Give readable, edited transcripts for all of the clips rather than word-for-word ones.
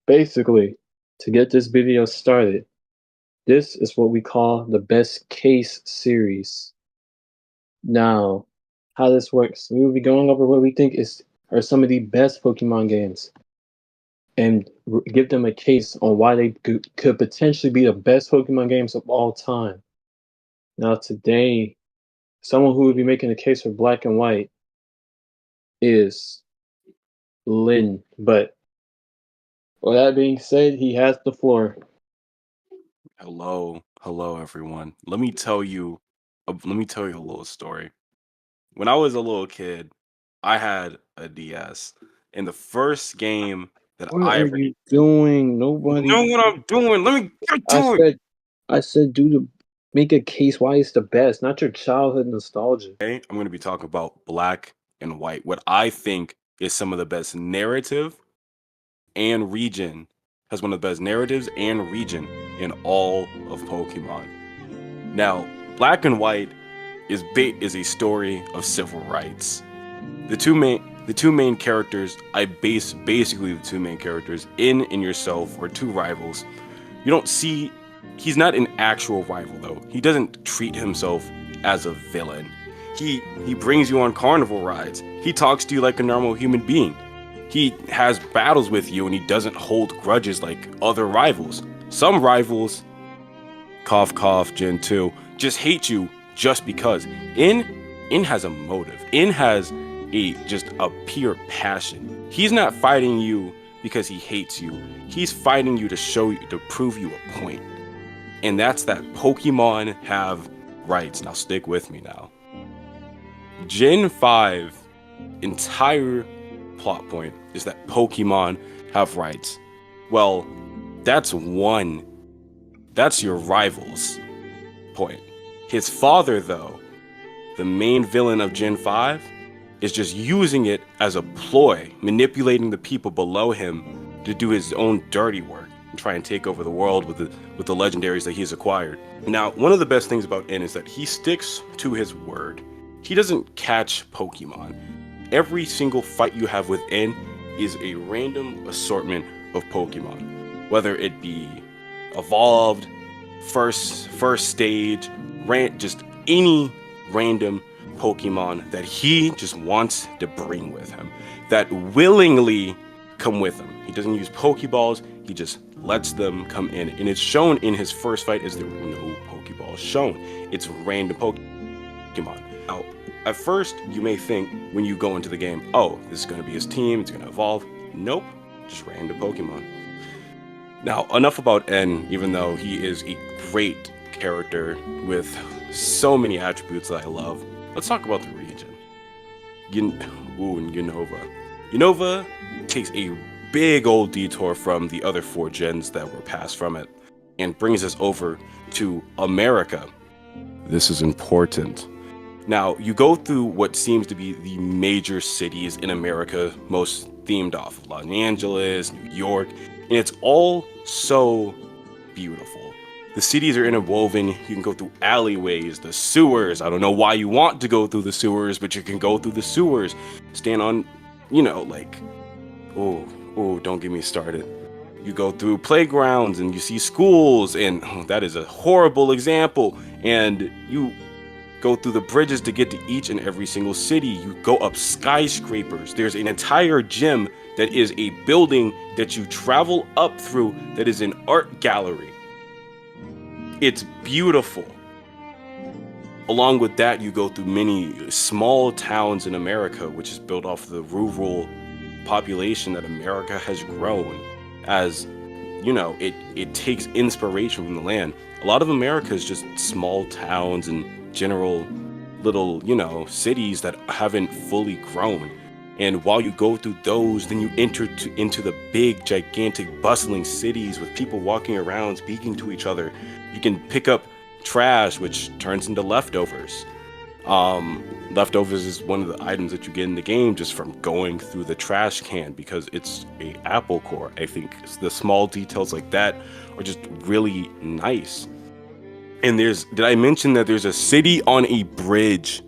Basically, to get this video started, this is what we call the best case series. Now, how this works, we will be going over what we think are some of the best Pokemon games and give them a case on why they could potentially be the best Pokemon games of all time. Now, today, someone who will be making a case for Black and White is Lynn. But with that being said, he has the floor. Hello, everyone. Let me tell you a little story. When I was a little kid, I had a DS, and the first game that What I are ever you doing? you Nobody. know what I'm doing. Let me get I to it. said, I said, do the make a case why it's the best, not your childhood nostalgia. Okay, I'm going to be talking about Black and White. What I think is some of the best narrative and region has one of the best narratives and region in all of Pokemon. Now, Black and White is a story of civil rights. The two main characters, I base basically the two main characters in yourself or two rivals. You don't see he's not an actual rival though. He doesn't treat himself as a villain. He brings you on carnival rides. He talks to you like a normal human being. He has battles with you and he doesn't hold grudges like other rivals. Some rivals, cough cough Gen 2, just hate you just because. In In has a motive. In has a pure passion. He's not fighting you because he hates you. He's fighting you to prove you a point. And that's that Pokemon have rights. Now stick with me now. Gen 5 entire plot point is that Pokemon have rights. Well, that's one. That's your rival's point. His father, though, the main villain of Gen 5, is just using it as a ploy, manipulating the people below him to do his own dirty work and try and take over the world with the legendaries that he's acquired. Now, one of the best things about N is that he sticks to his word. He doesn't catch Pokemon. Every single fight you have with N is a random assortment of Pokemon, whether it be evolved, first stage, just any random Pokemon that he just wants to bring with him, that willingly come with him. He doesn't use Pokeballs, he just lets them come in. And it's shown in his first fight as there were no Pokeballs shown. It's random Pokemon. Now, at first, you may think when you go into the game, oh, this is going to be his team, it's going to evolve. Nope, just random Pokemon. Now, enough about N, even though he is a great character with so many attributes that I love. Let's talk about the region. Unova. Unova takes a big old detour from the other 4 gens that were passed from it and brings us over to America. This is important. Now, you go through what seems to be the major cities in America, most themed off of Los Angeles, New York, and it's all so beautiful. The cities are interwoven. You can go through alleyways, the sewers. I don't know why you want to go through the sewers, but you can go through the sewers. Stand on, don't get me started. You go through playgrounds and you see schools, and that is a horrible example. And you go through the bridges to get to each and every single city. You go up skyscrapers. There's an entire gym that is a building that you travel up through that is an art gallery. It's beautiful. Along with that, you go through many small towns in America, which is built off the rural population that America has grown. As it takes inspiration from the land. A lot of America is just small towns and general little, cities that haven't fully grown. And while you go through those, then you enter into the big, gigantic, bustling cities with people walking around, speaking to each other. You can pick up trash, which turns into leftovers. Leftovers is one of the items that you get in the game just from going through the trash can because it's a apple core. I think the small details like that are just really nice. And did I mention that there's a city on a bridge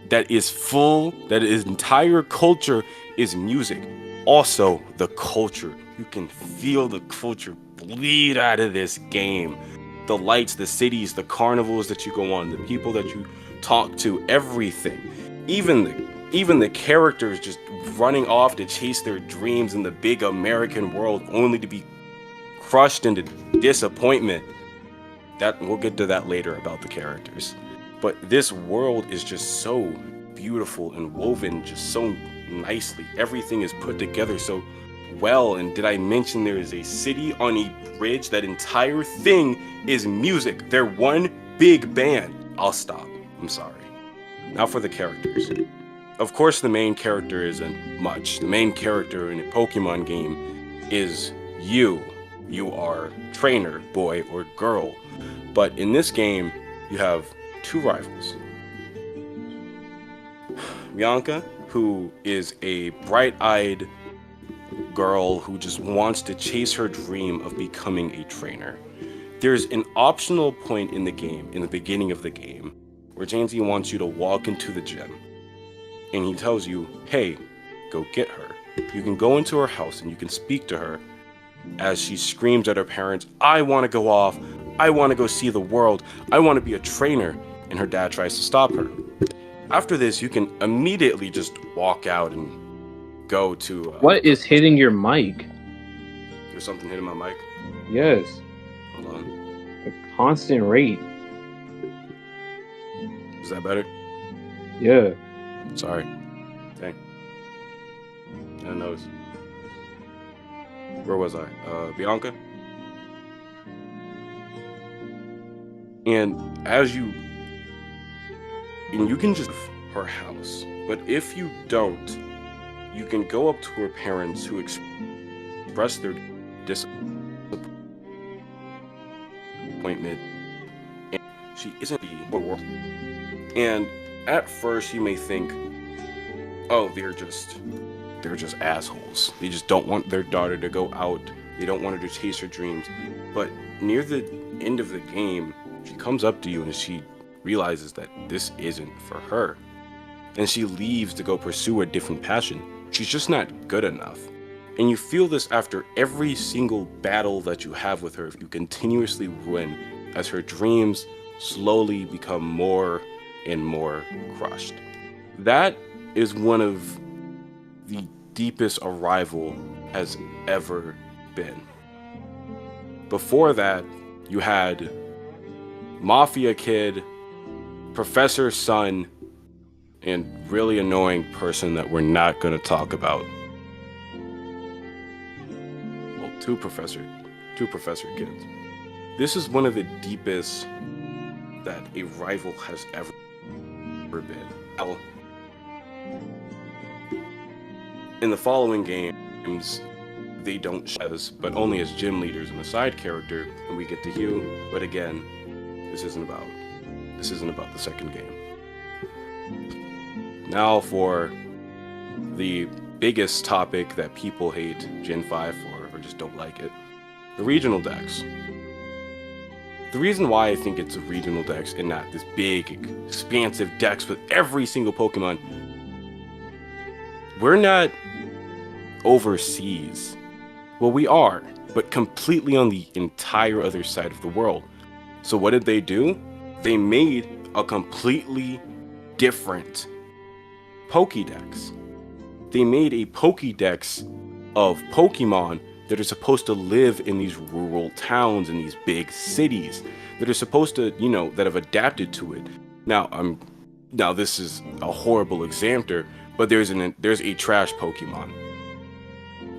that is full, that its entire culture is music. Also, the culture. You can feel the culture bleed out of this game. The lights, the cities, the carnivals that you go on, the people that you talk to, everything. Even the characters just running off to chase their dreams in the big American world only to be crushed into disappointment. That we'll get to that later about the characters. But this world is just so beautiful and woven just so nicely. Everything is put together so well. And did I mention there is a city on a bridge? That entire thing is music. They're one big band. I'll stop. I'm sorry. Now for the characters. Of course, the main character isn't much. The main character in a Pokemon game is you. You are trainer, boy or girl. But in this game, you have two rivals. Bianca, who is a bright-eyed girl who just wants to chase her dream of becoming a trainer. There's an optional point in the game, in the beginning of the game, where Janzi wants you to walk into the gym. And he tells you, hey, go get her. You can go into her house and you can speak to her as she screams at her parents, I want to go off. I want to go see the world. I want to be a trainer. And her dad tries to stop her. After this, you can immediately just walk out and go to... What is hitting your mic? There's something hitting my mic? Yes. Hold on. A constant rate. Is that better? Yeah. Sorry. Dang. I noticed. Where was I? Bianca? And you can just her house, but if you don't, you can go up to her parents who express their disappointment, and she isn't the world. And at first you may think, oh, they're just assholes. They just don't want their daughter to go out. They don't want her to chase her dreams. But near the end of the game, she comes up to you and she realizes that this isn't for her. And she leaves to go pursue a different passion. She's just not good enough. And you feel this after every single battle that you have with her. You continuously win as her dreams slowly become more and more crushed. That is one of the deepest a rival has ever been. Before that, you had Mafia Kid, Professor Sun, and really annoying person that we're not going to talk about. Well, two Professor Kids. This is one of the deepest that a rival has ever been. In the following games, they don't show us, but only as gym leaders and a side character, and we get to Hugh. But again, this isn't about the second game. Now for the biggest topic that people hate Gen 5 for, or just don't like it, the regional decks. The reason why I think it's a regional dex and not this big, expansive dex with every single Pokemon, we're not overseas. Well, we are, but completely on the entire other side of the world. So what did they do? They made a completely different Pokédex. They made a Pokédex of Pokemon that are supposed to live in these rural towns and these big cities that are supposed to, that have adapted to it. Now, this is a horrible example, but there's a trash Pokemon.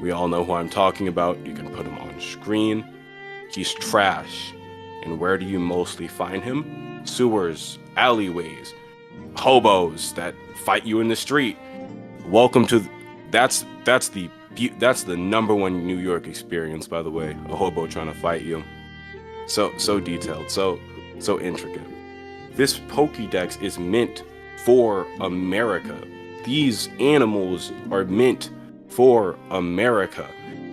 We all know who I'm talking about. You can put him on screen. He's trash. And where do you mostly find him? Sewers, alleyways, hobos that fight you in the street. Welcome to that's the number one New York experience, by the way. A hobo trying to fight you. So detailed, so intricate. This Pokédex is meant for America. These animals are meant for America.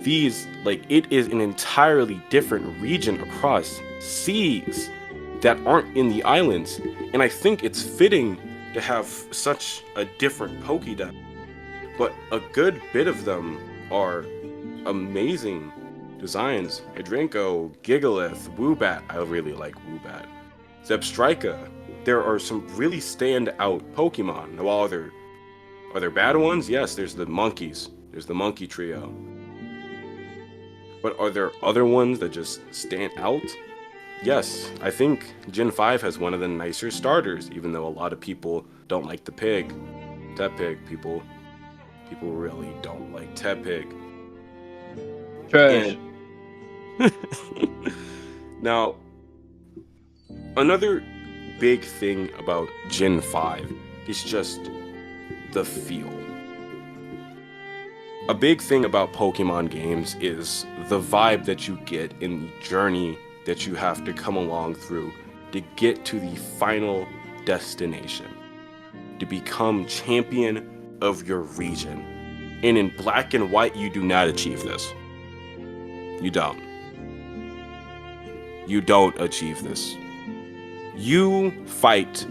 It is an entirely different region across seas that aren't in the islands. And I think it's fitting to have such a different Pokédex. But a good bit of them are amazing designs. Hydranko, Gigalith, Woobat. I really like Woobat. Zebstrika. There are some really standout Pokemon. Now, are there bad ones? Yes, there's the monkeys. There's the monkey trio. But are there other ones that just stand out? Yes, I think Gen 5 has one of the nicer starters, even though a lot of people don't like the pig. Tepig, people really don't like Tepig. Trash. And now, another big thing about Gen 5 is just the feel. A big thing about Pokemon games is the vibe that you get in the journey that you have to come along through to get to the final destination, to become champion of your region. And in Black and White, you do not achieve this. You don't. You don't achieve this. You fight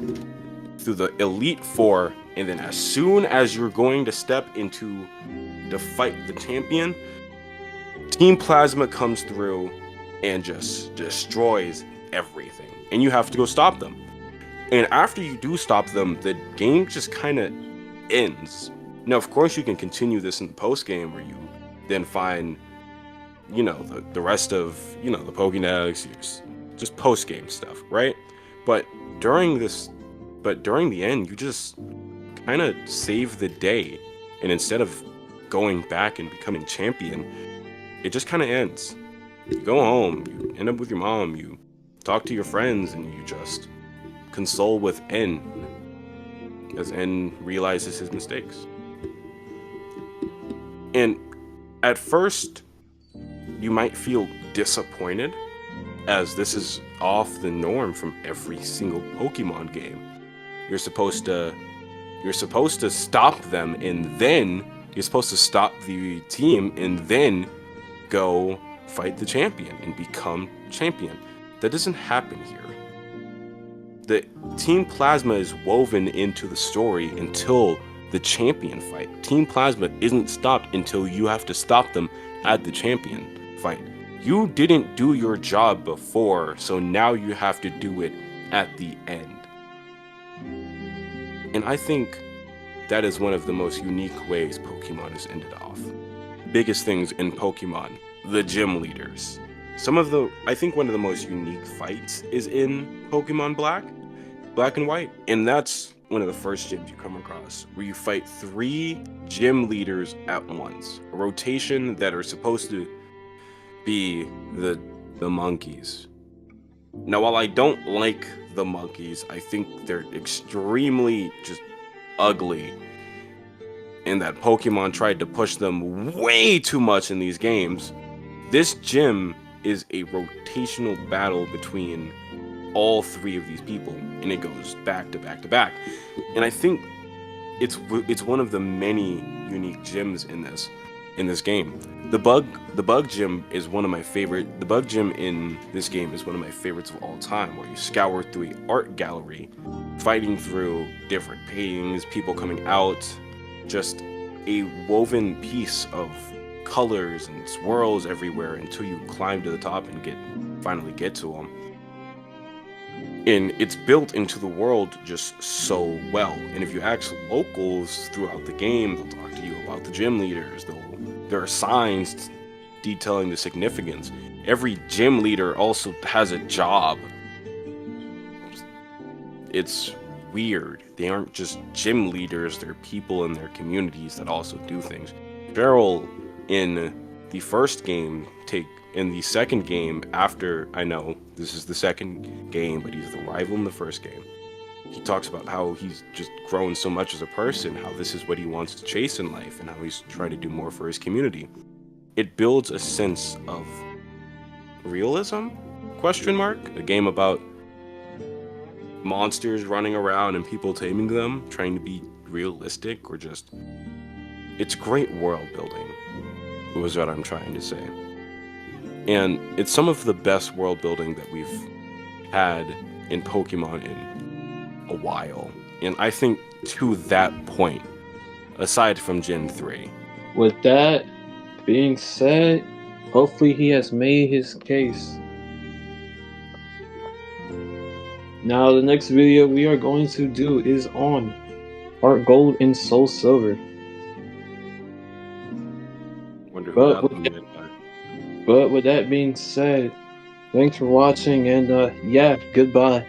through the Elite Four, and then as soon as you're going to step into to fight the champion, Team Plasma comes through and just destroys everything. And you have to go stop them. And after you do stop them, the game just kind of ends. Now, of course, you can continue this in the post-game where you then find, the rest of, the Pokedex, just post-game stuff, right? But during the end, you just kind of save the day. And instead of going back and becoming champion, it just kind of ends. You go home, you end up with your mom, you talk to your friends, and you just console with N as N realizes his mistakes. And at first, you might feel disappointed, as this is off the norm from every single Pokemon game. You're supposed to stop them, and then you're supposed to stop the team, and then go fight the champion and become champion. That doesn't happen here. The Team Plasma is woven into the story until the champion fight. Team Plasma isn't stopped until you have to stop them at the champion fight. You didn't do your job before, so now you have to do it at the end. And I think that is one of the most unique ways Pokemon has ended off. Biggest things in Pokemon, the gym leaders. I think one of the most unique fights is in Pokemon Black and White. And that's one of the first gyms you come across, where you fight 3 gym leaders at once. A rotation that are supposed to be the monkeys. Now, while I don't like the monkeys, I think they're extremely just ugly, and that Pokemon tried to push them way too much in these games. This gym is a rotational battle between all 3 of these people, and it goes back to back to back. And I think it's one of the many unique gyms in this game. The bug gym is one of my favorite. The bug gym in this game is one of my favorites of all time, where you scour through an art gallery, fighting through different paintings, people coming out, just a woven piece of colors and swirls everywhere until you climb to the top and finally get to them. And it's built into the world just so well. And if you ask locals throughout the game, they'll talk to you about the gym leaders. There are signs detailing the significance. Every gym leader also has a job. It's weird. They aren't just gym leaders, they're people in their communities that also do things. Cheryl in the first game in the second game, after, I know this is the second game, but he's the rival in the first game. He talks about how he's just grown so much as a person, how this is what he wants to chase in life, and how he's trying to do more for his community. It builds a sense of realism? A game about monsters running around and people taming them, trying to be realistic, or just... It's great world building, was what I'm trying to say. And it's some of the best world building that we've had in Pokemon in a while. And I think to that point, aside from Gen 3. With that, being said, hopefully he has made his case. Now, the next video we are going to do is on Heart Gold and Soul Silver. Wonder who But got with, them yet. but with that being said, thanks for watching and yeah, goodbye.